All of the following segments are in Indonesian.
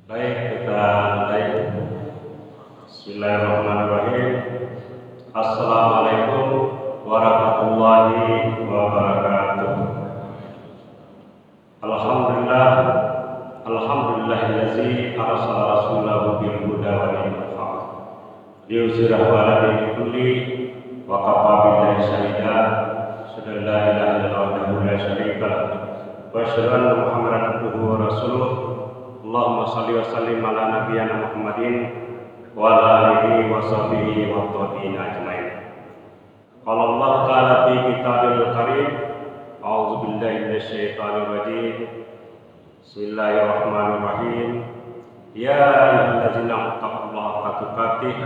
Baik, kita mulai. Bismillahirrahmanirrahim. Assalamualaikum warahmatullahi wabarakatuh. Alhamdulillah, alhamdulillahillazi arsala rasulahu bil huda wa dinil haq liyuzhirahu 'ala dini kulli wa kafa billahi shahida. Asyhadu an la ilaha illallah wahdahu la syarika lah wa asyhadu anna Muhammadan abduhu wa rasuluh. Allahumma shalli wa sallim ala nabiyyina Muhammadin wa ala alihi wa sahbihi wa tabi'in ajmain. Qala Allah ta'ala fi kitabil karim, a'udzu billahi minasy syaithanir rajim. Bismillahirrahmanirrahim. Ya ayyuhallazina taqullaha haqqa tuqatih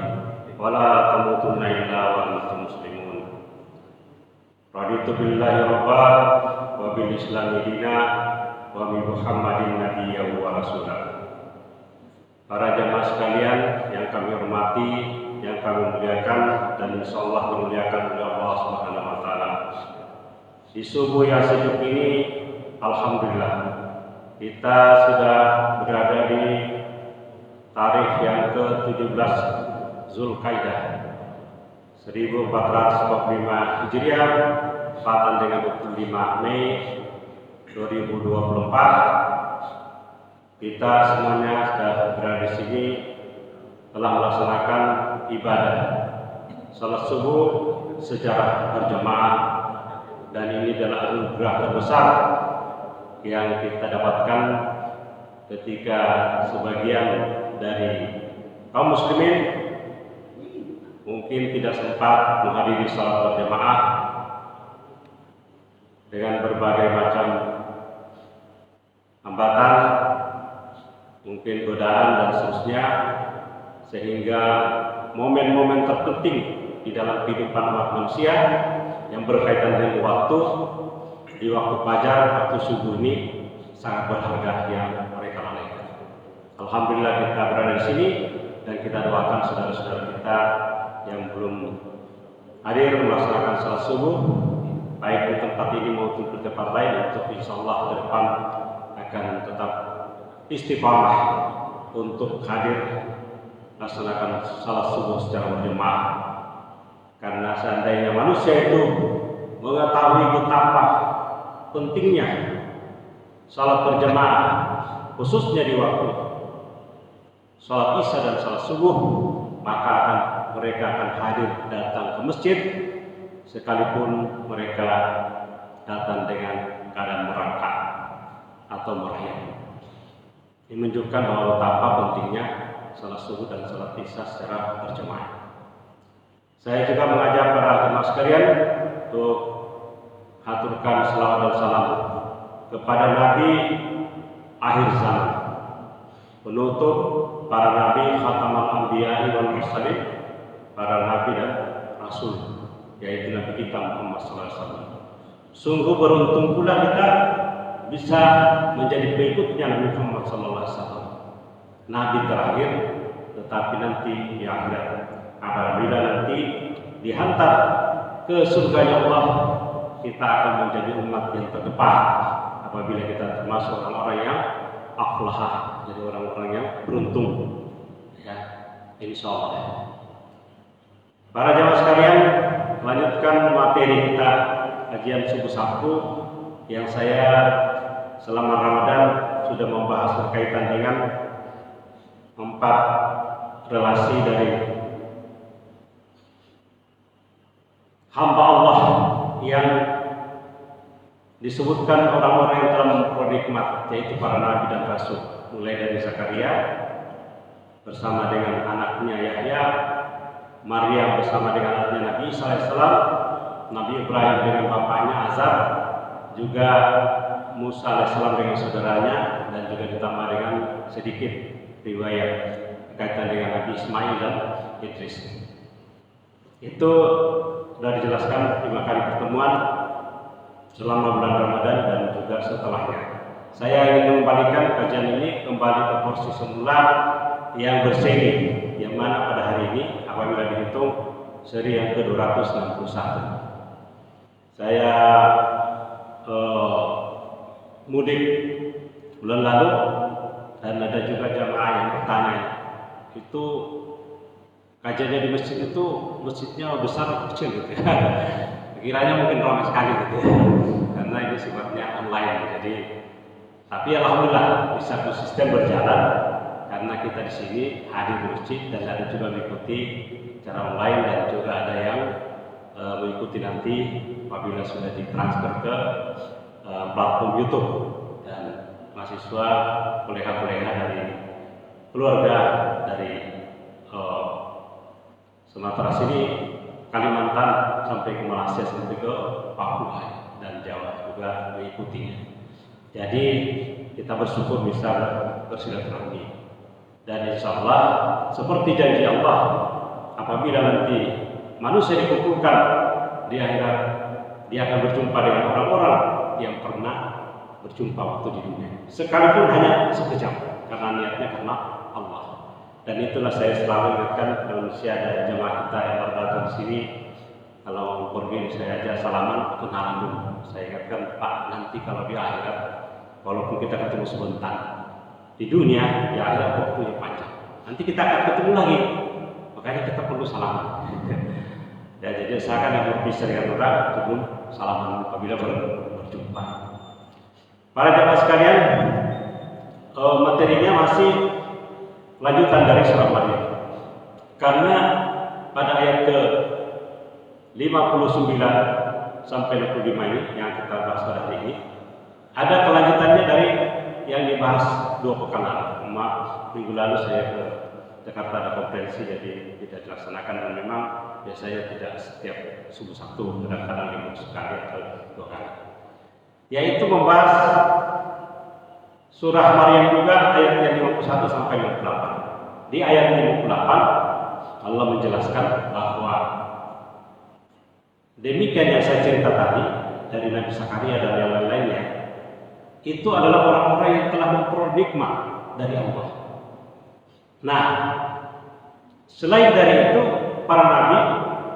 wa la tamutunna illa wa antum muslimun. Raditu billahi rabba wa bil islami dinan wa bi Muhammadin nabiyyan wa rasulah. Para jamaah sekalian yang kami hormati, yang kami muliakan, dan insyaallah dimuliakan oleh Allah Subhanahu wa taala. Di subuh yang sejuk ini, alhamdulillah kita sudah berada di tarikh yang ke-17 Zulkaidah 1445 Hijriah, tepatan dengan 25 Mei 2024. Kita semuanya sudah berada di sini telah melaksanakan ibadah salat subuh secara berjamaah, dan ini adalah anugerah terbesar yang kita dapatkan ketika sebagian dari kaum muslimin mungkin tidak sempat menghadiri salat berjamaah dengan berbagai macam hambatan, mungkin godaan dan seterusnya, sehingga momen-momen terpenting di dalam kehidupan umat manusia yang berkaitan dengan waktu, di waktu fajar, waktu subuh ini sangat berharga yang mereka lalaikan. Alhamdulillah kita berada di sini, dan kita doakan saudara-saudara kita yang belum hadir melaksanakan salat subuh, baik di tempat ini maupun di tempat lain, untuk insyaallah ke depan akan tetap istiqamah untuk hadir melaksanakan salat subuh secara berjamaah. Karena seandainya manusia itu mengetahui betapa pentingnya salat berjamaah, khususnya di waktu salat isya dan salat subuh, maka mereka akan hadir datang ke masjid, sekalipun mereka datang dengan keadaan merangkak atau merayap. Ini menunjukkan bahwa betapa pentingnya salat subuh dan salat isya secara berjamaah. Saya juga mengajak para jemaah sekalian untuk haturkan selawat dan salam kepada Nabi akhir zaman, penutup para nabi, khatamal anbiya'i wal mursalin, para nabi dan rasul, yaitu Nabi kita Muhammad SAW. Sungguh beruntung pula kita bisa menjadi pengikutnya Nabi Muhammad SAW, Nabi terakhir, tetapi nanti di akhirat, apabila nanti dihantar ke surganya Allah, kita akan menjadi umat yang terdepan apabila kita termasuk orang-orang yang aflah, jadi orang-orang yang beruntung, ya, insyaallah. Para jamaah sekalian, melanjutkan materi kita kajian subuh Sabtu yang saya selama Ramadan sudah membahas berkaitan dengan 4 relasi dari hamba Allah yang disebutkan orang-orang yang telah memperoleh nikmat, yaitu para nabi dan rasul, mulai dari Zakaria bersama dengan anaknya Yahya, Maryam bersama dengan anaknya Nabi Isa alaihissalam, Nabi Ibrahim dengan bapaknya Azar, juga Musa alaihissalam dengan saudaranya, dan juga ditambah dengan sedikit riwayat berkaitan dengan Nabi Ismail dan Idris. Itu sudah dijelaskan 5 kali pertemuan selama bulan Ramadan dan juga setelahnya. Saya ingin mengembalikan kajian ini kembali ke porsi semula yang berseri, yang mana pada hari ini apabila dihitung seri yang ke-261. Saya mudik bulan lalu, dan ada juga jamaah itu kajiannya di masjid itu masjidnya besar atau kecil gitu ya. Kiranya mungkin ramai sekali gitu ya. Karena ini sifatnya online. Jadi tapi alhamdulillah bisa konsisten berjalan karena kita di sini hadir di masjid dan ada juga mengikuti secara online dan juga ada yang mengikuti nanti apabila sudah ditransfer ke platform YouTube dan mahasiswa kolega-kolega dari keluarga dari Sumatera sini, Kalimantan sampai ke Malaysia sampai ke Papua dan Jawa juga mengikutinya. Jadi kita bersyukur bisa bersilaturahmi dan insya Allah seperti janji Allah apabila nanti manusia dikumpulkan di akhirat dia akan berjumpa dengan orang-orang yang pernah berjumpa waktu di dunia sekalipun hanya sekejap karena niatnya karena Allah. Dan itulah saya selalu ingatkan manusia dan jemaah kita yang berdatang di sini kalau pergi saya aja salaman kenalan dulu. Saya ingatkan Pak nanti kalau di akhirat walaupun kita ketemu sebentar di dunia di akhirat waktunya panjang nanti kita akan ketemu lagi makanya kita perlu salaman. Ya, jadi usahakan yang berpisah dengan orang sebelum salaman apabila berjumpa. Para jemaah sekalian, materinya masih lanjutan dari surah Maryam. Karena pada ayat ke 59 sampai 65 ini yang kita bahas pada hari ini ada kelanjutannya dari yang dibahas 2 pekan lalu. Minggu lalu saya ke Jakarta ada konferensi jadi tidak dilaksanakan dan memang biasanya tidak setiap subuh Sabtu, kadang-kadang libur sekali atau 2 kali. Yaitu membahas surah Maryam juga ayat yang 51 sampai 58. Di ayat 58 Allah menjelaskan bahwa demikian yang saya cerita tadi dari Nabi Zakaria dan yang lain-lainnya itu adalah orang-orang yang telah memperoleh nikmat dari Allah. Nah, selain dari itu para nabi,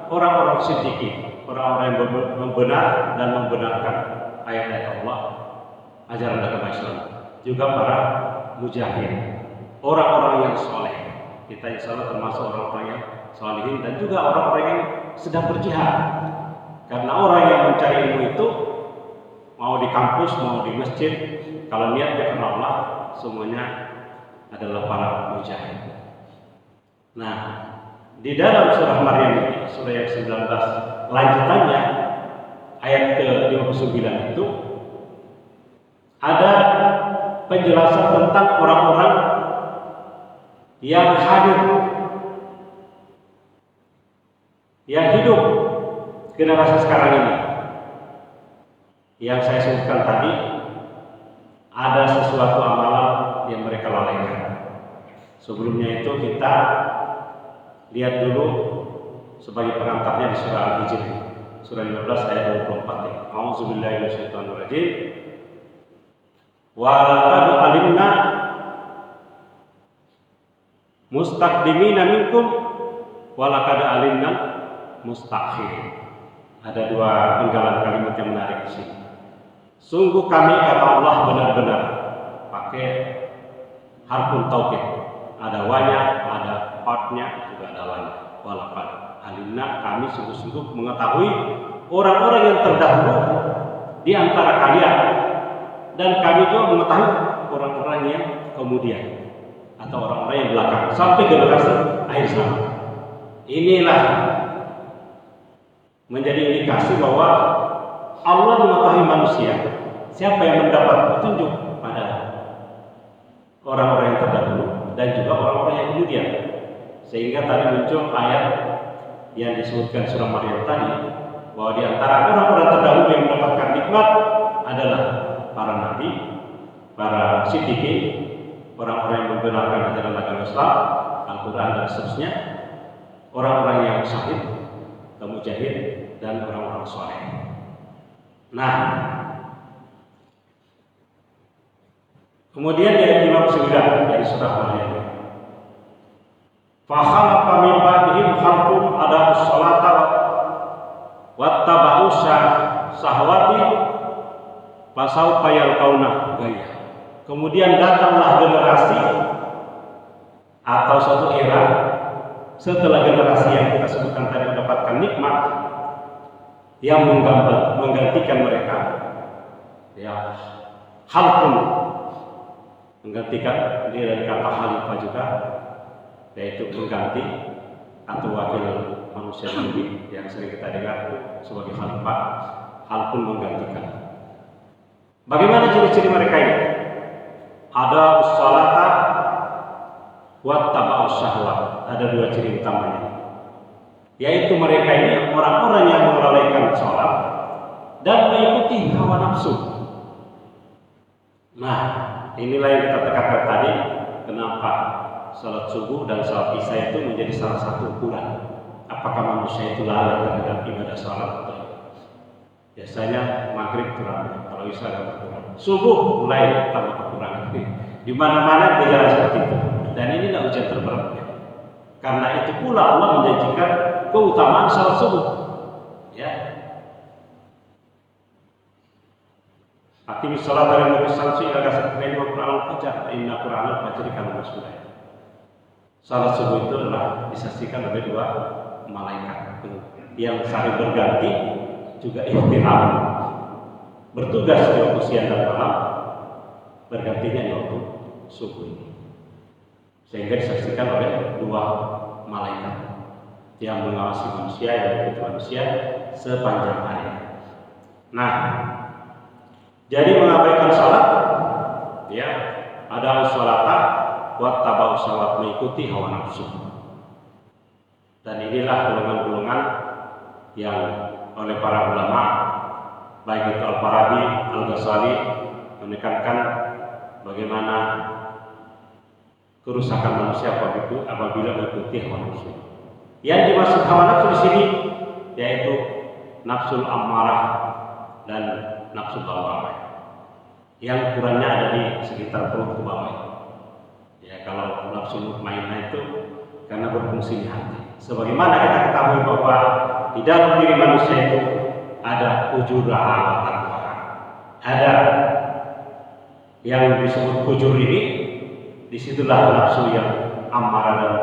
orang-orang siddiqin, orang-orang yang benar dan membenarkan ayat-ayat Allah, ajaran agama Islam, juga para mujahid, orang-orang yang soleh. Kita insya Allah termasuk orang-orang yang solehin dan juga orang-orang yang sedang berjihad. Karena orang yang mencari ilmu itu mau di kampus, mau di masjid, kalau niatnya karena Allah, semuanya adalah para mujahid. Nah, di dalam surah Maryam ini, surah yang 19, lanjutannya ayat ke-59 itu ada penjelasan tentang orang-orang yang hadir, yang hidup generasi sekarang ini. Yang saya sebutkan tadi ada sesuatu amalan yang mereka lalaikan. Sebelumnya itu kita lihat dulu sebagai pengantarnya di surah Al-Hijr, surah 15 ayat 24. A'udzubillahi minasyaitonirrajim. Wa laqad alimna mustaqdimina minkum wa laqad alimna mustakhirin. Ada 2 penggalan kalimat yang menarik di sini. Sungguh kami kata Allah benar-benar pakai harfun taukid. Ada wanya, ada partnya, juga ada wanya. Walaqad alimna, kami sungguh-sungguh mengetahui orang-orang yang terdahulu di antara kalian, dan kami juga mengetahui orang-orang yang kemudian atau orang-orang yang belakang sampai generasi akhir zaman. Inilah menjadi indikasi bahwa Allah mengetahui manusia siapa yang mendapat petunjuk pada orang-orang yang terdahulu dan juga orang-orang yang kemudian. Sehingga tadi muncul ayat yang disebutkan surah Maryam tadi bahwa di antara orang-orang terdahulu yang mendapatkan nikmat adalah para nabi, para siddiqin, orang-orang yang membenarkan ajaran agama Islam, Al-Quran dan seterusnya, orang-orang yang syahid, mujahid, dan orang-orang soleh. Nah, kemudian ayat 59 dari surah Maryam. Fa khalaqa min ba'dihim khalqun adaa'us sholata wattaba'u syahwati fasawfa yalqauna ghayya. Kemudian datanglah generasi atau suatu era setelah generasi yang kita sebutkan tadi mendapatkan nikmat yang menggantikan mereka, ya, halqun, menggantikan dia dari kata khalifah juga, yaitu mengganti atau wakil manusia lebih yang sering kita dengar sebagai khalifah, halqun menggantikan. Bagaimana ciri-ciri mereka ini? Ada ussalata wa taba'us syahwat. Ada dua ciri utamanya, yaitu mereka ini orang-orang yang melalaikan sholat dan mengikuti hawa nafsu. Nah, inilah yang kita tekankan tadi, kenapa sholat subuh dan sholat isya itu menjadi salah satu ukuran apakah manusia itu lalai terhadap ibadah sholat atau tidak. Biasanya maghrib kurang, kalau isya kurang, subuh mulai tambah kekurangan. Di mana-mana gejala seperti itu, dan inilah ujian terberat. Karena itu pula Allah menjanjikan keutamaan salat subuh. Ya. Aqimi shalat dari mulai samsi ila ghasaqil laili wa qur'anal fajar, inna qur'anal fajri kana mashhura. Salat subuh itu adalah disaksikan oleh dua malaikat yang saling berganti, juga ikhtilaf, bertugas di waktu siang dan malam, bergantinya di waktu subuh ini. Sehingga disaksikan oleh dua malaikat yang mengawasi manusia, yang mengikuti manusia sepanjang hari. Nah, jadi mengabaikan salat, ya, ada sholata wa taba'us syahwat, mengikuti hawa nafsu. Dan inilah golongan-golongan yang oleh para ulama, baik itu Al-Farabi, Al-Ghazali, menekankan bagaimana kerusakan manusia apabila mengikuti hawa nafsu. Yang dimaksud hawa nafsu di sini yaitu nafsul ammarah dan nafsul lawamah, yang ukurannya ada di sekitar perut ke bawah. Ya, kalau nafsul mutmainnah itu karena berfungsi di hati. Sebagaimana kita ketahui bahwa di dalam diri manusia itu ada ujurah wa taqwa. Ada yang disebut ujur ini. Disitulah nafsu yang amarah dan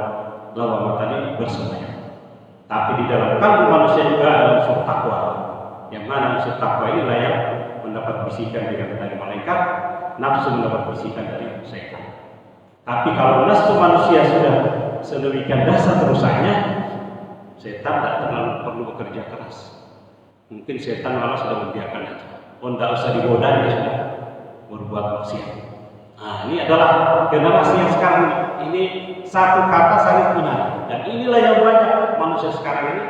lawamah tadi bersemayam. Tapi di dalam kalbu manusia juga ada unsur takwa, yang mana unsur takwa inilah yang mendapat bisikan dari malaikat, nafsu mendapat bisikan dari setan. Tapi kalau nafsu manusia sudah sedemikian dasar rusaknya, setan tidak terlalu perlu bekerja keras. Mungkin setan malah sudah membiarkan aja. Oh, tidak usah digoda, dia sudah berbuat maksiat. Nah, ini adalah generasi yang sekarang ini satu kata sangat benar, dan inilah yang banyak manusia sekarang ini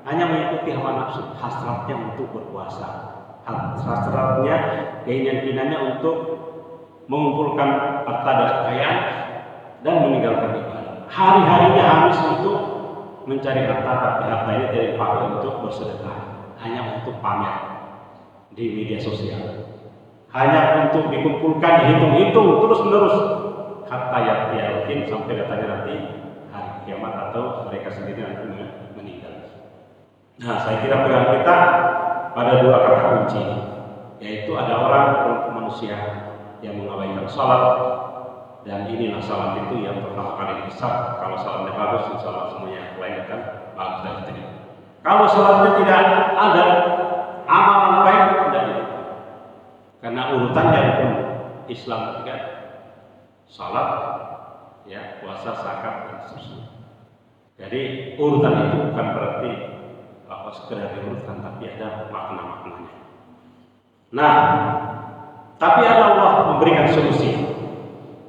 hanya mengikuti hawa nafsu, hasratnya untuk berpuasa, hasratnya, keinginannya untuk mengumpulkan harta dan kekayaan dan meninggalkan ibadah. Hari-harinya habis untuk mencari harta, tapi harta ini tidak dipakai untuk bersedekah, hanya untuk pamer di media sosial. Hanya untuk dikumpulkan, dihitung-hitung terus-menerus hatta yakin sampai datanya nanti hari kiamat atau mereka sendiri nanti meninggal. Nah, saya kira pegang kita pada dua kata kunci, yaitu ada orang manusia yang mengabaikan salat, dan inilah salat itu yang pertama kali disah. Kalau salatnya bagus, insya Allah semuanya lain akan bagus dan diterima. Kalau salatnya tidak ada amalan baik, tidak ada. Karena urutannya pun Islam juga salat, ya, puasa, zakat dan seterusnya. Jadi urutan itu bukan berarti bahwa sekedar diurutkan, tapi ada makna-maknanya. Nah, tapi Allah memberikan solusi.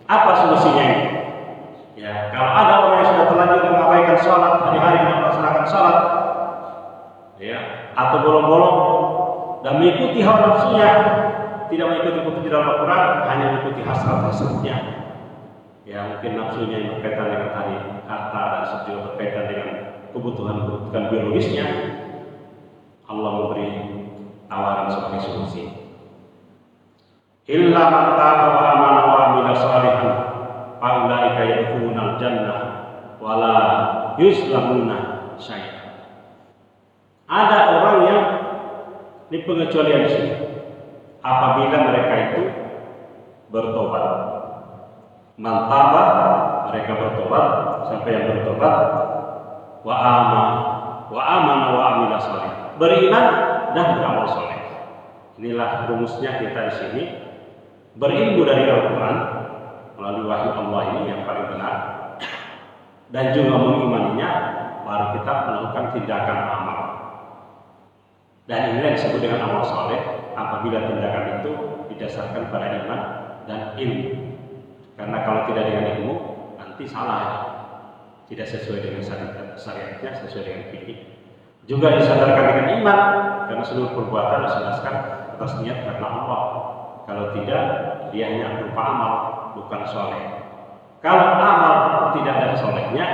Apa solusinya ini? Ya, kalau ada orang yang sudah terlanjur mengabaikan sholat, hari-hari melaksanakan sholat, ya, atau bolong-bolong dan mengikuti hawa nafsunya, tidak mengikuti di dalam Al-Quran, hanya mengikuti hasrat-hasratnya. Ya, mungkin nafsunya yang berkaitan dengan tadi harta dan juga berkaitan dengan kebutuhan biologisnya. Allah memberi tawaran sebagai solusi. Illa man taba wa amana wa amila shalihan fa ulaika yadkhulunal jannah wa la yuzlamuna syai'an. Ada orang yang di pengecualian di sini. Apabila mereka itu bertobat, mantaba, mereka bertobat, sampai yang bertobat, wa amana wa amila sholih. Beriman dan beramal soleh. Inilah rumusnya kita di sini. Berilmu dari Al-Quran melalui wahyu Allah ini yang paling benar, dan juga mengimaninya, baru kita melakukan tindakan amal. Dan ini yang disebut dengan amal soleh apabila tindakan itu didasarkan pada iman dan ilmu. Karena kalau tidak dengan ilmu, nanti salah, tidak sesuai dengan syariatnya, sesuai dengan fikih. Juga disadarkan dengan iman, karena seluruh perbuatan disadarkan atas niat karena Allah. Kalau tidak, dia hanya berupa amal, bukan soleh. Kalau amal tidak ada solehnya,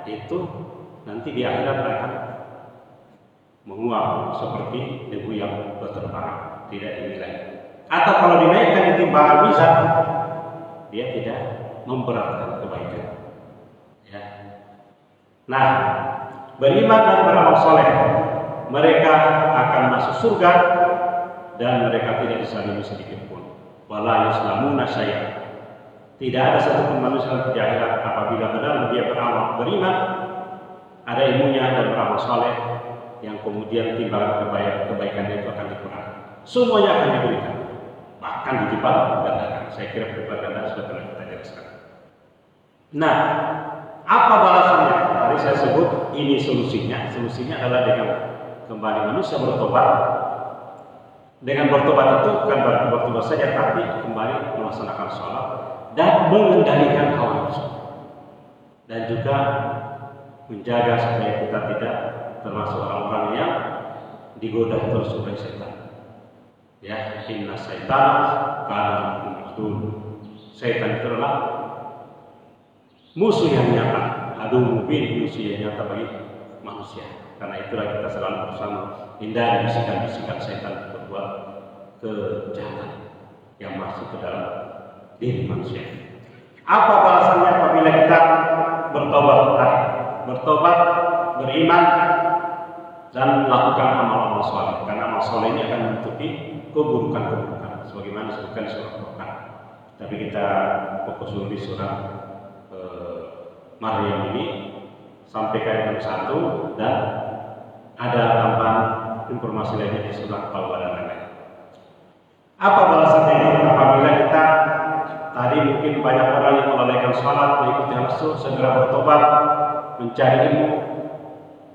itu nanti di akhirat akan menguap seperti debu yang berterbangan, tidak dinilai. Atau kalau dinaikkan di timbangan mizan, dia tidak memberatkan kebaikan. Ya. Nah, beriman dan beramal soleh, mereka akan masuk surga dan mereka tidak disalimi sedikit pun. Wala yuslamuna syai'an. Tidak ada satupun manusia di akhirat apabila benar dia beriman, ada ilmunya dan beramal soleh, yang kemudian timbangan kebaikannya itu akan dikurangi. Semuanya akan diberikan, bahkan dilipat gandakan. Saya kira dilipat gandakan sudah pernah kita jelaskan. Nah, apa balasannya? Tadi saya sebut ini solusinya. Solusinya adalah dengan kembali manusia bertobat. Dengan bertobat itu bukan berarti bertobat saja, tapi kembali melaksanakan sholat dan mengendalikan hawa nafsu, dan juga menjaga supaya kita tidak termasuk orang-orang yang digoda terus oleh setan. Ya, inna syaitan kana lakum. Setan itu adalah musuh yang nyata, adu mubin, musuh yang nyata bagi manusia. Karena itulah kita selalu bersama hindari bisikan-bisikan setan berbuat kejahatan yang masuk ke dalam diri manusia. Apa balasannya apabila kita bertobat, beriman, dan melakukan amal-amal soleh? Karena amal soleh ini akan menutupi keburukan-keburukan, sebagaimana disebutkan di surah Al-Quran. Tapi kita fokus dulu di surah Maryam ini sampai ke ayat 1, dan ada tambahan informasi lainnya di surah Taubat dan lain-lain. Apa balasannya ini? Apabila kita tadi mungkin banyak orang yang melalaikan sholat, mengikuti Rasul, segera bertobat, mencari ilmu,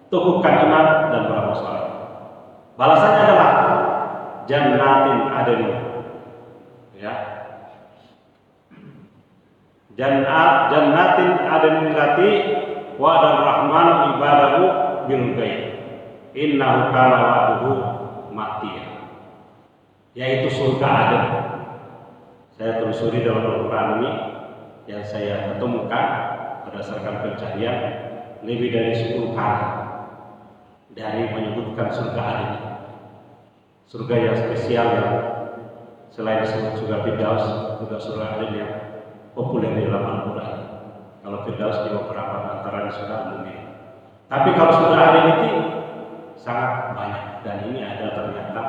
teguhkan iman dan beramal soleh. Balasannya adalah jannatin adn. Ya. Jannatin adn lati wa'ada ar-rahman ibadahu bil ghaib. Innahu kana wa'duhu matiya. Yaitu surga adn. Saya telusuri dalam Al-Quran ini yang saya ketemukan berdasarkan pencarian lebih dari 10 kali dari menyebutkan surga adn. Surga yang spesial yang selain disebut surga Firdaus, juga surga adn yang populer di dalam Al-Quran. Kalau Firdaus di beberapa antara surga umum. Tapi kalau surga adn itu sangat banyak, dan ini ada ternyata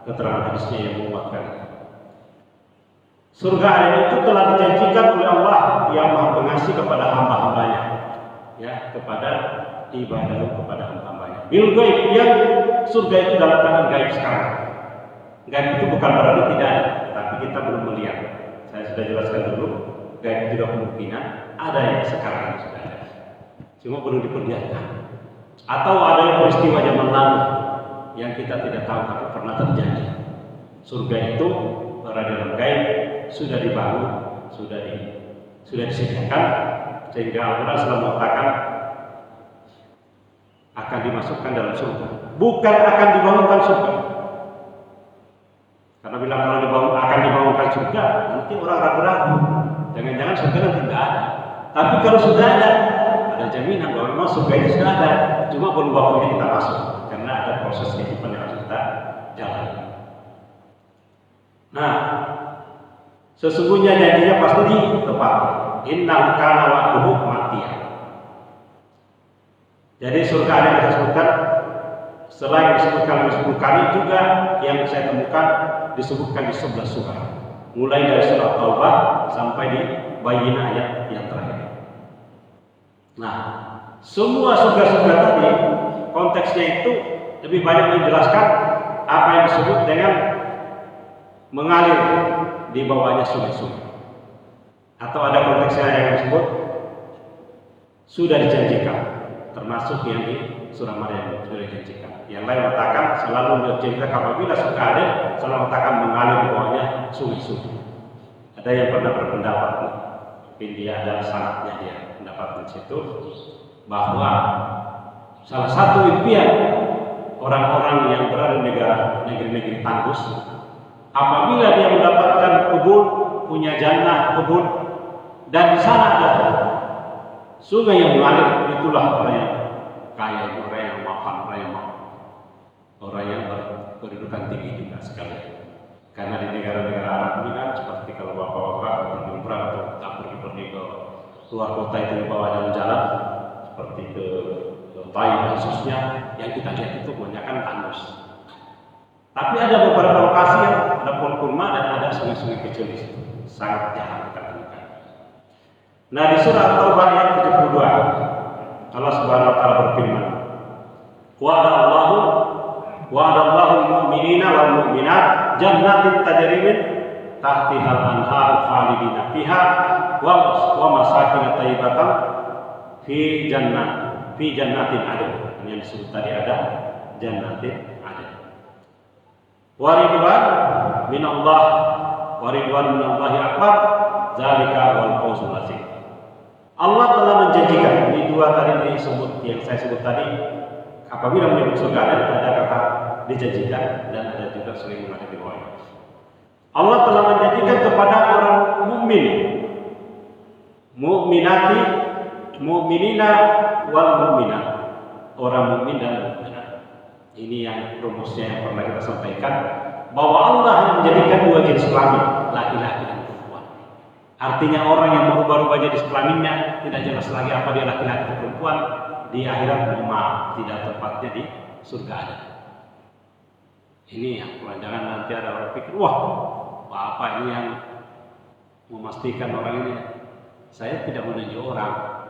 keterangan hadisnya yang menguatkan. Surga adn itu telah dijanjikan oleh Allah yang Maha Pengasih kepada hamba-hambanya, ya, kepada ibadah kepada hamba-hambanya. Bil ghaib, yang surga itu dalam keadaan gaib sekarang. Gaib itu bukan berarti tidak ada, tapi kita belum melihat. Saya sudah jelaskan dulu, gaib itu tidak kemungkinan ada yang sekarang sudah ada, cuma belum diperlihatkan. Atau ada yang peristiwa zaman lalu yang kita tidak tahu tapi pernah terjadi. Surga itu berada dalam gaib, sudah dibangun, sudah disediakan, sehingga Al-Quran selalu mengatakan akan dimasukkan dalam surga, bukan akan dibangunkan surga. Karena bila kalau akan dibangunkan surga, nanti orang ragu-ragu, jangan-jangan surga nanti tidak ada. Tapi kalau sudah ada jaminan bahwa memang surga itu sudah ada, cuma belum waktunya kita masuk, karena ada proses kehidupan yang harus kita jalani. Nah, sesungguhnya janjinya pasti ditepati. Innahu kana wa'duhu matiya. Jadi surga ada yang disebutkan, selain disebutkan 10 kali, juga yang saya temukan disebutkan di 11 surah. Mulai dari surah Taubah sampai di Bayyinah ayat yang terakhir. Nah, Semua surga-surga tadi konteksnya itu lebih banyak menjelaskan apa yang disebut dengan mengalir di bawahnya sungai-sungai. Atau ada konteksnya yang disebut sudah dijanjikan, termasuk yang di surah Maryam sudah dijanjikan. Yang lain mengatakan selalu dijanjikan apabila surga ada, selalu mengatakan mengalir di bawahnya sungai-sungai. Ada yang pernah berpendapat, mungkin dia adalah sanadnya dia pendapat di situ, bahwa salah satu impian orang-orang yang berada di negeri-negeri tandus, apabila dia mendapatkan kebun, punya jannah kebun, dan di sana ada sungai yang mengalir, itulah orang yang kaya, orang yang mapan, orang yang berkedudukan tinggi juga sekali. Karena di negara-negara Arab ini kan seperti kalau bapak-bapak berliburan atau pergi ke luar kota itu di bawah jalan-jalan, seperti ke Thailand khususnya, yang kita lihat itu kebanyakan tandus. Tapi ada beberapa lokasi yang ada pohon kurma dan ada sungai-sungai kecil di situ, sangat jarang kita temukan. Nah, di surah Taubah ayat 72, Allah Subhanahu wa taala berfirman, Wa'adallahu al-mu'minina wal mu'minat jannatin tajri min tahtiha al-anhar khalidina fiha wa masakin thayyibatan fi jannatin adn. Yang disebut tadi ada jannatin adn. Wa ridwan minallahi akbar, zalika wal fawzul azim. Allah telah menjanjikan, ini dua tadi disebut yang saya sebut tadi, apabila menyebut surga ada kata dijanjikan dan ada juga sering mengatakan riwayat. Allah telah menjanjikan kepada orang mukmin, mu'minina wal mu'minat, orang mukmin dan mukminat. Ini yang rumusnya yang pernah kita sampaikan, bahwa Allah yang menjadikan dua jenis kelamin, laki-laki dan perempuan. Artinya orang yang merubah-rubah jenis kelaminnya tidak jelas lagi apa dia laki-laki atau perempuan, di akhirat maaf tidak tempatnya di surga ada. Ini yang jangan nanti ada orang pikir, wah apa ini yang memastikan orang ini. Saya tidak menuju orang.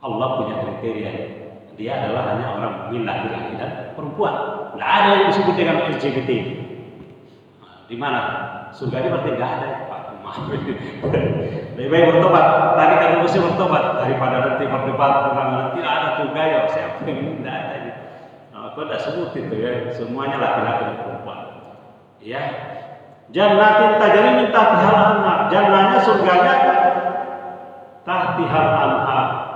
Allah punya kriteria. Dia adalah hanya orang mukmin laki-laki dan perempuan. Tidak ada yang disebut dengan LGBT. Di mana? Surga ini berarti tidak ada. Maaf. Lebih baik bertobat. Tadi kan mesti bertobat daripada nanti berdebat tentang nanti ada tuh gaya. Siapa yang tidak ada ini? Aku tidak sebut itu ya. Semuanya laki-laki dan perempuan. Ya. Jannatin tajri min tahtihal anhar. Jannahnya surganya tahtihal anhar.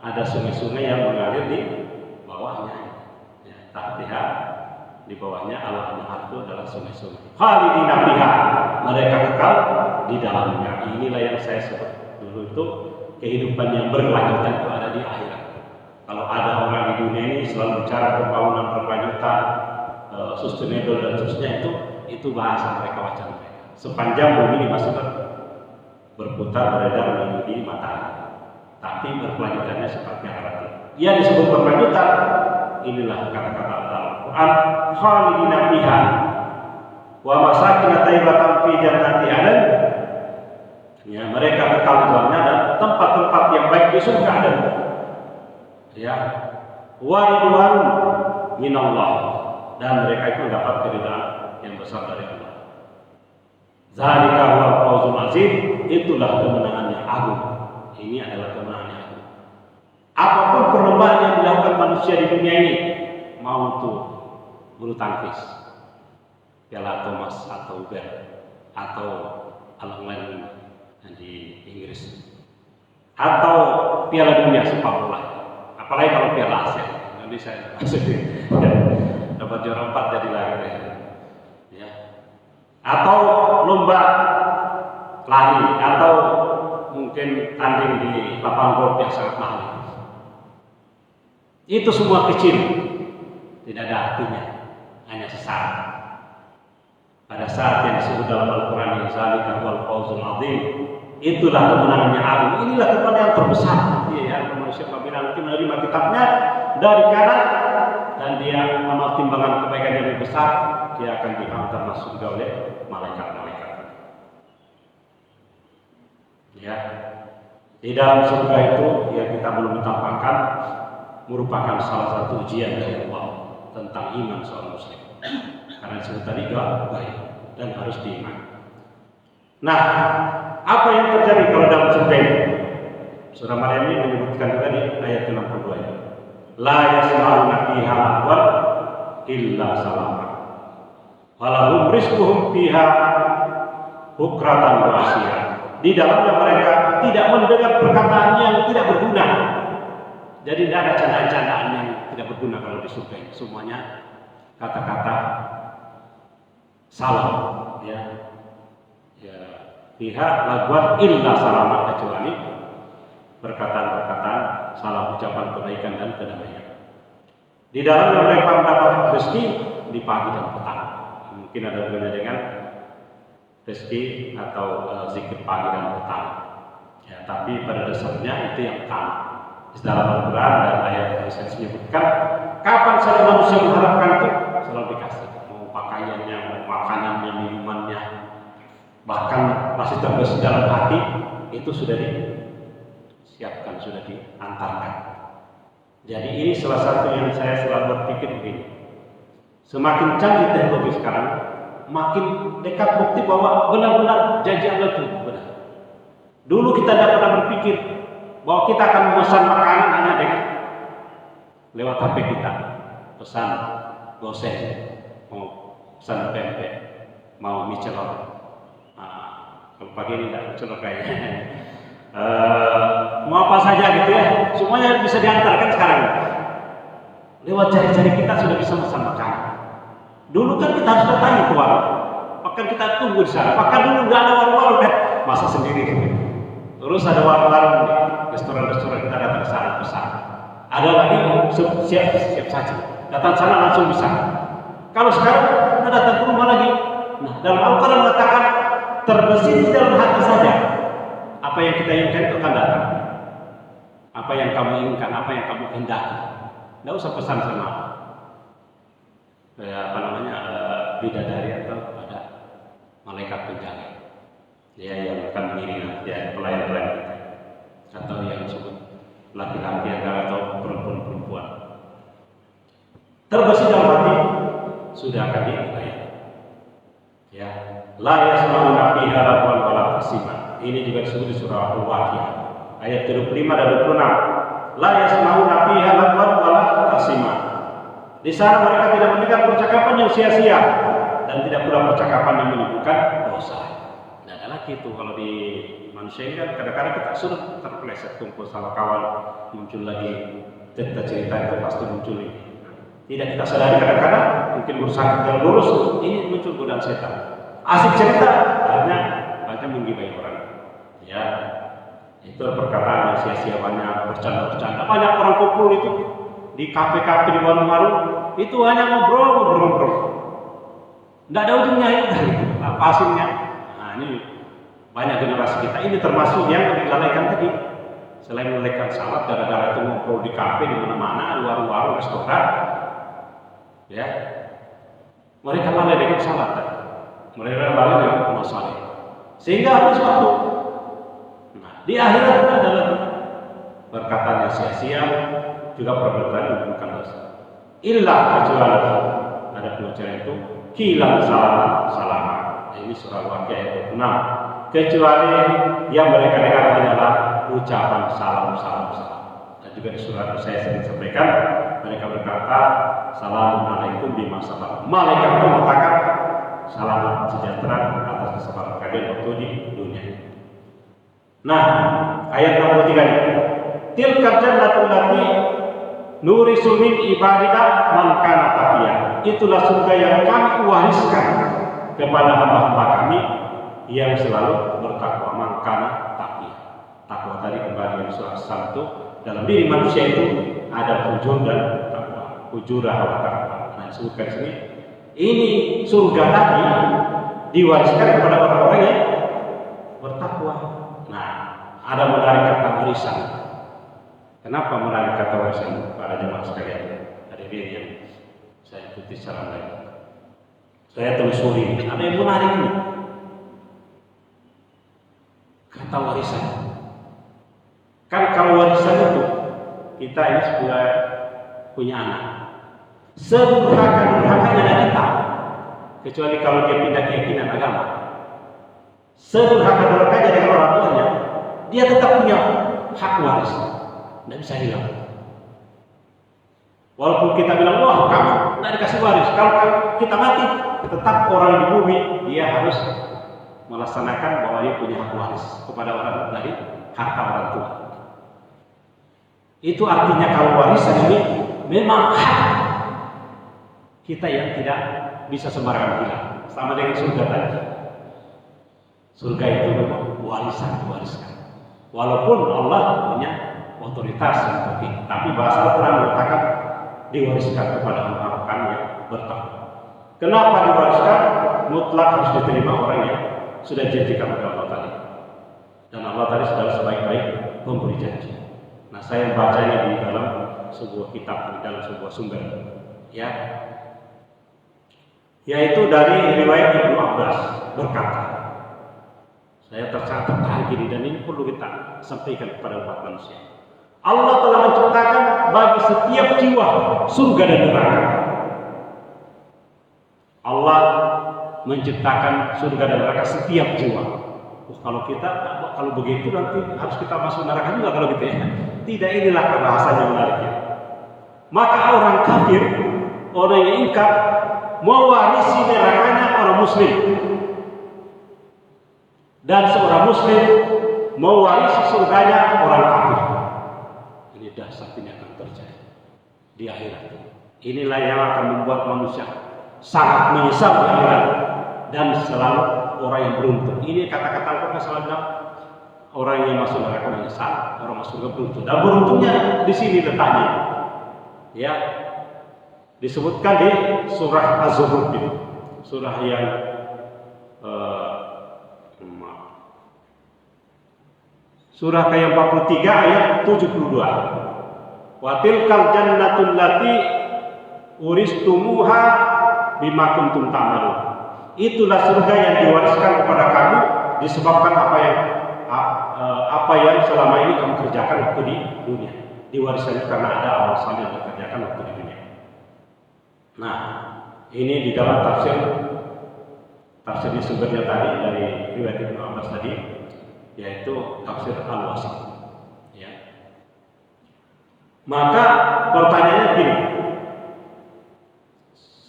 Ada sungai-sungai yang mengalir di bawahnya. Ya, tahtihal di bawahnya al-anhar itu adalah sungai-sungai. Khalidina fiha, mereka kekal di dalamnya. Inilah yang saya sebut dulu itu kehidupan yang berkelanjutan itu ada di akhirat. Kalau ada orang di dunia ini selalu bicara pembangunan berkelanjutan, sustainable dan seterusnya, itu bahasa mereka, wacana mereka. Sepanjang bumi ini masih berputar beredar di matahari, tapi berkelanjutannya seperti akhirat. Ia disebut berkelanjutan. Inilah kata-kata Al-Quran, khalidina fiha wa masakin thayyibatan fi jannati adn. Ya, mereka kekal di dalamnya dan tempat-tempat yang baik di surga ada. Ya, wa ridwan minallah, dan mereka itu mendapat keridhaan yang besar dari Allah. Zalika wal fawzul azim, itulah kemenangan yang agung. Ini adalah kemenangan yang agung. Apapun perlombaan yang dilakukan manusia di dunia ini, mau itu bulu tangkis, Piala Thomas atau Uber atau Al-England di Inggris, atau Piala Dunia sepak bola, apalagi kalau Piala Asia, nanti saya dapat juara 4 jadi lagi, ya. Atau lomba lari, atau mungkin tanding di lapangan golf yang sangat mahal. Itu semua kecil, tidak ada artinya, hanya sesaat. Pada saat yang disebut dalam Al-Quran, zalika wal fawzul azim, itulah kemenangan yang agung. Inilah kemenangan yang terbesar. Ya, manusia apabila nanti menerima kitabnya dari kanan dan dia amal timbangan kebaikan yang lebih besar, dia akan diantar masuk oleh malaikat-malaikat. Ya, Di dalam surga itu yang kita belum ditampakkan merupakan salah satu ujian dari Allah tentang iman seorang muslim. Karena disebut tadi baik dan harus diiman. Nah, apa yang terjadi kalau dalam surga ini? Surah Maryam ini menyebutkan tadi ayat 62 ini. La yasma'una fiha lagwan illa salama. Walahum rizquhum fiha bukratan wa asya. Di dalamnya mereka tidak mendengar perkataan yang tidak berguna. Jadi tidak ada candaan-candaan yang tidak berguna kalau di surga ini. Semuanya kata-kata salam, ya. Pihak laguan illa salama, kecuali perkataan-perkataan salam, ucapan kebaikan dan kedamaian. Di dalamnya mereka mendapat rezeki di pagi dan petang. Mungkin ada hubungannya dengan rezeki atau zikir pagi dan petang. Ya, tapi pada dasarnya itu yang utama. Di dalam Al-Quran dan ayat yang saya sebutkan, kapan saja manusia mengharapkan itu selalu dikasih. Mau pakaiannya, mau makanannya, minumannya, bahkan masih terbesit dalam hati, itu sudah disiapkan, sudah diantarkan. Jadi ini salah satu yang saya selalu berpikir begini. Semakin canggih teknologi sekarang, makin dekat bukti bahwa benar-benar janji Allah itu benar. Dulu kita tidak pernah berpikir bahwa kita akan memesan makanan hanya dengan lewat HP kita, pesan gosen, mau pesan pempek, mau mie celor. Kalau pagi ini tidak celor kayaknya. Mau apa saja gitu ya, semuanya bisa diantarkan sekarang. Lewat jari-jari kita sudah bisa pesan makanan. Dulu kan kita harus datang ke warung, bahkan kita tunggu di sana. Bahkan dulu nggak ada warung-warung kan, masak sendiri gitu. Terus ada warung-warung, restoran-restoran kita datang ke sana pesan. Ada lagi siap saji, datang sana langsung bisa. Kalau sekarang kita datang ke rumah lagi. Nah, dalam Al-Quran mengatakan terbesit di dalam hati saja. Apa yang kita inginkan itu akan datang. Apa yang kamu inginkan, apa yang kamu hendaki. Tidak usah pesan sama bidadari atau ada malaikat penjaga. Dia yang akan mengiringi dia pelayan-pelayan kita. Atau yang disebut laki-laki atau perempuan-perempuan. Terbesit dalam hati sudah akan dibayar. Ya, la yasma'una fiha lagwan wala tasima. Ini juga disebut di surah Al-Waqiah ayat 25 dan 26. La yasma'una fiha lagwan wala tasima. Di sana mereka tidak mendengar percakapan yang sia-sia dan tidak pula percakapan yang menimbulkan dosa. Nah, ada lagi itu kalau di manusia ini kan kadang-kadang kita sudah terpeleset kumpul sama kawan, muncul lagi cerita-cerita itu pasti muncul ini. Tidak kita sadari kadang-kadang mungkin berusaha kita lurus, ini muncul godaan setan. Asik cerita, hanya menggibai orang. Ya, itu perkataan yang sia-sia, banyak bercanda-bercanda. Banyak orang kumpul itu di kafe-kafe, di warung-warung, itu hanya ngobrol. Tidak ada ujungnya itu, apa hasilnya? Nah, ini banyak generasi kita ini termasuk yang dilalaikan tadi. Selain melalaikan salat, gara-gara itu ngobrol di kafe di mana-mana, di warung-warung, restoran, ya, mereka lalai dengan salat, mereka lalai dengan masalah, sehingga habis waktu. Nah, di akhirat adalah perkataan yang sia-sia, juga perbuatan yang bukan dosa. Illa kecuali ada dua cara itu, kilang salam. Ini surah Al-Waqiah ayat 6. Kecuali yang mereka dengar hanyalah ucapan salam. Dan juga di surah saya sering sampaikan, mereka berkata Assalamualaikum bima sabar. Malaikat pun mengatakan salam sejahtera atas kesabaran kalian waktu di dunia. Nah, ayat 63 ini. Tilka jannatul lati nurisu min ibadina man kana taqiyya. Itulah surga yang kami wariskan kepada hamba-hamba kami yang selalu bertakwa. Man kana taqiyya. Takwa tadi kembali yang surah 1, dalam diri manusia itu ada fujur dan takwa. Fujurah wa takwa. Nah, disebutkan sini. Ini surga tadi diwariskan kepada orang-orang yang bertakwa. Nah, ada menarik kata warisan. Kenapa menarik kata warisan para jemaah sekalian? Hadirin yang saya ikuti secara lain. Saya telusuri, ada yang menarik ini. Kata warisan. Kan kalau warisan itu kita ini sudah punya anak, sedurhaka-durhakanya tidak kita, kecuali kalau dia pindah keyakinan agama. Sedurhaka-durhakanya dengan orang tuanya, dia tetap punya hak waris, tidak bisa hilang. Walaupun kita bilang, wah kamu tidak dikasih waris, kalau kita mati, tetap orang di bumi dia harus melaksanakan bahwa dia punya hak waris kepada orang dari harta orang tua. Itu artinya kalau warisan ini memang hak kita yang tidak bisa sembarangan hilang. Sama dengan surga tadi. Surga itu memang warisan diwariskan. Walaupun Allah punya otoritas untuk itu, tapi bahasa Al-Quran mengatakan diwariskan kepada orang-orang yang bertakwa. Kenapa diwariskan? Mutlak harus diterima orang yang sudah janjikan oleh Allah tadi. Dan Allah tadi sudah sebaik-baik memberi janji. Nah, saya membacanya di dalam sebuah kitab, di dalam sebuah sumber, ya, yaitu dari riwayat Ibnu Abbas berkata, saya tercatat hal ini dan ini perlu kita sampaikan kepada umat manusia. Allah telah menciptakan bagi setiap jiwa surga dan neraka. Allah menciptakan surga dan neraka setiap jiwa. Kalau kita, kalau begitu nanti harus kita masuk neraka juga kalau gitu ya. Tidak, inilah bahasanya menariknya. Maka orang kafir, orang yang ingkar, mewarisi nerakanya orang muslim. Dan seorang muslim mewarisi surganya orang kafir. Ini dasar ini akan terjadi di akhirat. Inilah yang akan membuat manusia sangat menyesal di akhirat dan selalu orang yang beruntung. Ini kata-kata Al-Quran selalu bilang orang yang masuk neraka menyesal, orang masuk surga beruntung. Dan beruntungnya di sini letaknya, ya, disebutkan di surah Az-Zuhruf, surah yang surah ke-43 ayat 72. Wa tilkal jannatul lati uristumuha bima kuntum ta'malun. Itulah surga yang diwariskan kepada kamu disebabkan apa yang selama ini kamu kerjakan waktu di dunia. Diwariskan karena ada amal saleh yang dikerjakan waktu di dunia. Nah, ini di dalam tafsir sumbernya tadi dari riwayat Ibnu Abbas tadi, yaitu tafsir Al-Wasit. Ya. Maka pertanyaannya gini,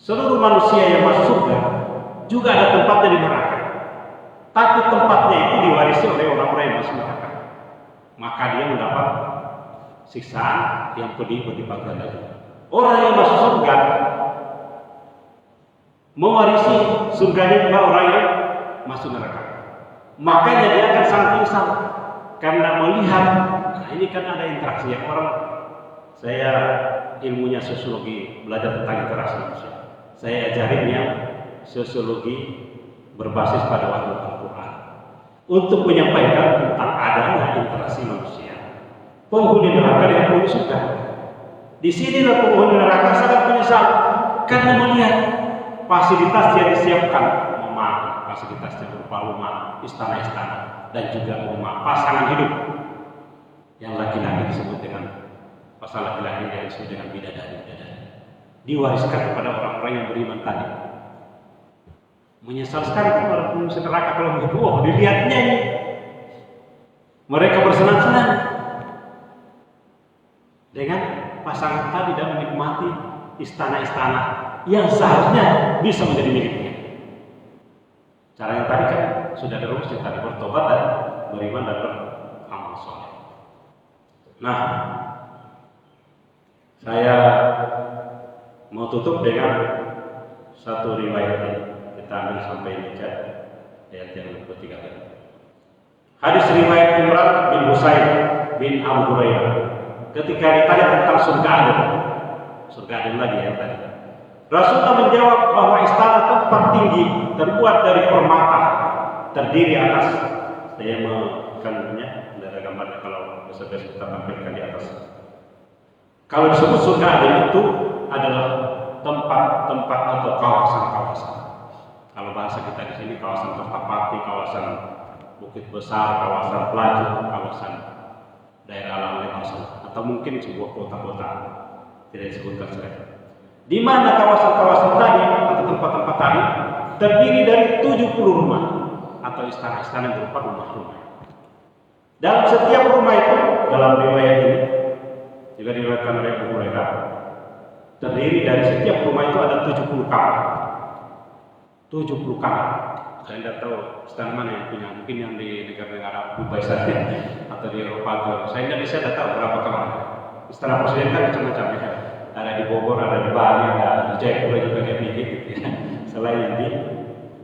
seluruh manusia yang masuk surga juga ada tempatnya di neraka, tapi tempatnya itu diwarisi oleh orang-orang yang masuk neraka. Maka dia mendapat siksaan yang pedih berlipat-lipat lagi. Orang yang masuk surga mewarisi surganya juga orang yang masuk neraka. Makanya dia akan sangat menyesal karena melihat, nah ini kan ada interaksi yang orang, saya ilmunya sosiologi, belajar tentang interaksi manusia. Saya ajarin yang sosiologi berbasis pada wahyu Al-Quran untuk menyampaikan tentang adanya interaksi manusia. Penghuni neraka dengan penghuni surga. Di sinilah penghuni neraka sangat menyesal karena melihat fasilitas yang disiapkan, fasilitasnya berupa rumah, istana-istana, dan juga rumah pasangan hidup. Yang laki-laki disebut dengan pasangan laki-laki yang disebut dengan bidadari. Diwariskan kepada orang-orang yang beriman tadi. Menyesal sekali kepada penghuni neraka kalau begitu. Oh, dilihatnya ini mereka bersenang-senang dengan pasangan tadi dan menikmati istana-istana yang seharusnya bisa menjadi miliknya. Cara yang tadi kan sudah ada rumusnya tadi, bertobat dan beriman dan beramal soleh. Nah, saya mau tutup dengan satu riwayat ini. Kita ambil sampai baca ayat yang ketiga. Hadis riwayat Imran bin Husain bin Abu Hurairah. Ketika ditanya tentang surga Adem lagi yang tadi. Rasulullah menjawab bahwa istana tempat tinggi terbuat dari permata, terdiri atas, saya mengenalnya, ada gambarnya kalau besok-besok kita tampilkan di atas. Kalau disebut surga Adem itu adalah tempat-tempat atau kawasan-kawasan. Kalau bahasa kita di sini kawasan Kertapati, kawasan Bukit Besar, kawasan Pelaju, kawasan daerah atau mungkin sebuah kota-kota, tidak disebutkan saja. Di mana kawasan-kawasan tadi atau tempat-tempat tadi terdiri dari 70 rumah atau istana-istana yang berupa rumah-rumah. Dalam setiap rumah itu, dalam riwayat ini juga diriwayatkan oleh Abu Hurairah, terdiri dari setiap rumah itu ada 70 kamar. 70 kamar. Saya tidak tahu istana mana yang punya, mungkin yang di negara-negara Dubai saja atau di Eropa. Saya tidak tahu berapa kamar. Istana presiden kan macam-macam ya. Ada di Bogor, ada di Bali, ada di Jayapura juga kayak begitu ya. Selain yang di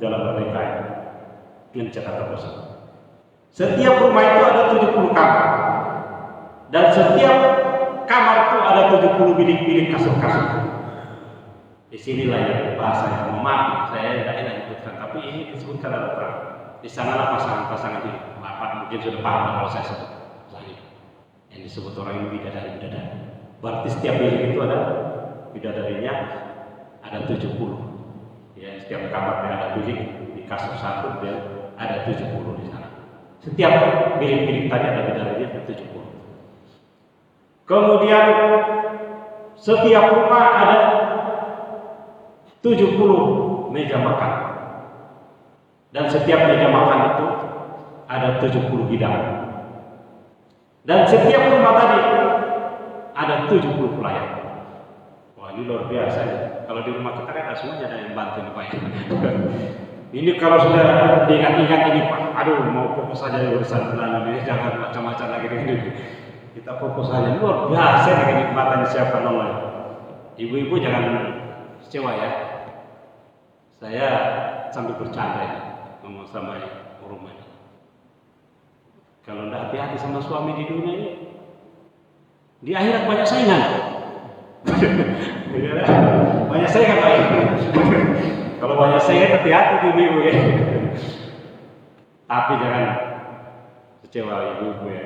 dalam mereka yang catatan tersebut. Setiap rumah itu ada 70 kamar. Dan setiap kamar itu ada 70 bilik-bilik kasur-kasur. Di sinilah yang bahasa yang memahami. Saya tidak enak menyebutkan, tapi ini disebutkan dalam Quran. Di sanalah pasangan-pasangan hidup. Bapak mungkin sudah paham kalau saya sebut. Yang disebut orang ini bidadari-bidadari. Berarti setiap bilik itu ada bidadarinya, ada 70. Ya, setiap kamarnya ada bilik, di kasur satu dan ada 70 di sana. Setiap bilik-bilik tadi ada bidadarinya, ada 70. Kemudian setiap rumah ada 70 meja makan. Dan setiap meja makan itu ada 70 hidangan. Dan setiap rumah tadi ada 70 pelayan. Wah, ini luar biasa ya. Kalau di rumah kita kan ada semuanya, ada yang bantu nih Pak. Ini kalau sudah diingat-ingat ini Pak, aduh mau fokus saja di urusan bulan ini, jangan macam-macam lagi ini. Kita fokus saja, luar biasa nih kenikmatan disiapkan Allah. Ibu-ibu jangan kecewa ya. Saya sambil bercanda ya, ngomong sama rumah ini. Kalau tidak hati-hati sama suami di dunia ini, di akhirat banyak saingan. Banyak saingan Pak. Kalau banyak saingan hati-hati ibu-ibu ya. Tapi jangan kecewa ibu-ibu ya.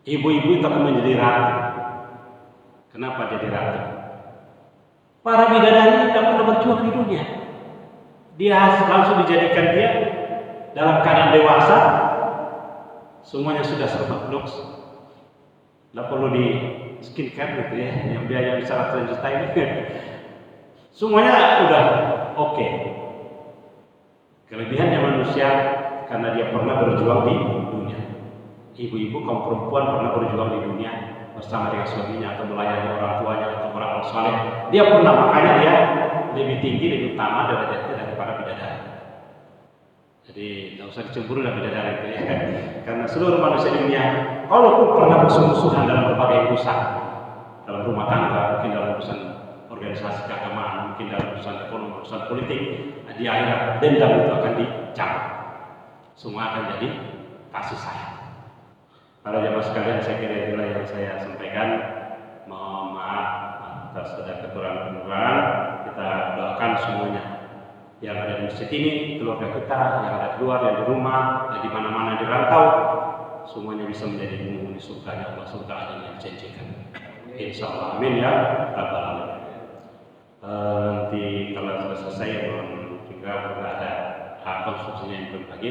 Ibu-ibu itu akan menjadi ratu. Kenapa jadi ratu? Para bidadari tidak pernah berjuang di dunia. Dia langsung dijadikan dia dalam keadaan dewasa. Semuanya sudah serba lux. Tidak perlu di skincare gitu ya, yang biaya bisa ratusan juta ini. Semuanya udah oke. Kelebihannya manusia karena dia pernah berjuang di dunia. Ibu-ibu kaum perempuan pernah berjuang di dunia bersama dengan suaminya atau melayani orang tuanya atau orang soleh. Dia pernah, makanya dia lebih tinggi, lebih utama derajatnya daripada bidadari. Jadi tidak usah dicemburu dengan bidadari itu ya. Karena seluruh manusia dunia, walaupun pernah musuh-musuhan dalam berbagai urusan, dalam rumah tangga, mungkin dalam urusan organisasi keagamaan, mungkin dalam urusan ekonomi, urusan politik, di akhirat dendam itu akan dicabut. Semua akan jadi kasih sayang. Para jamaah sekalian, saya kira itulah yang saya sampaikan. Mohon maaf atas segala kekurangan-kekurangan. Kita doakan semuanya yang ada di masjid ini, keluarga kita, yang ada di luar, yang di rumah, yang di mana-mana di rantau, semuanya bisa menjadi penghuni surganya Allah, surga yang dijanjikan. Insyaallah, amin ya rabbal alamin. Nanti kalau sudah selesai, juga ada hak konstruksinya yang belum lagi.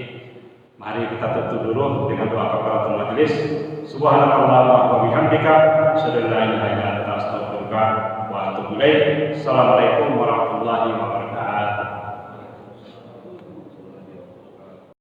Mari kita tutup dulu dengan doa kafaratul majelis. Subhanakallahumma wa bihamdika, asyhadu an la ilaha illa anta, astaghfiruka wa atubu ilaik. Assalamualaikum warahmatullahi wabarakatuh.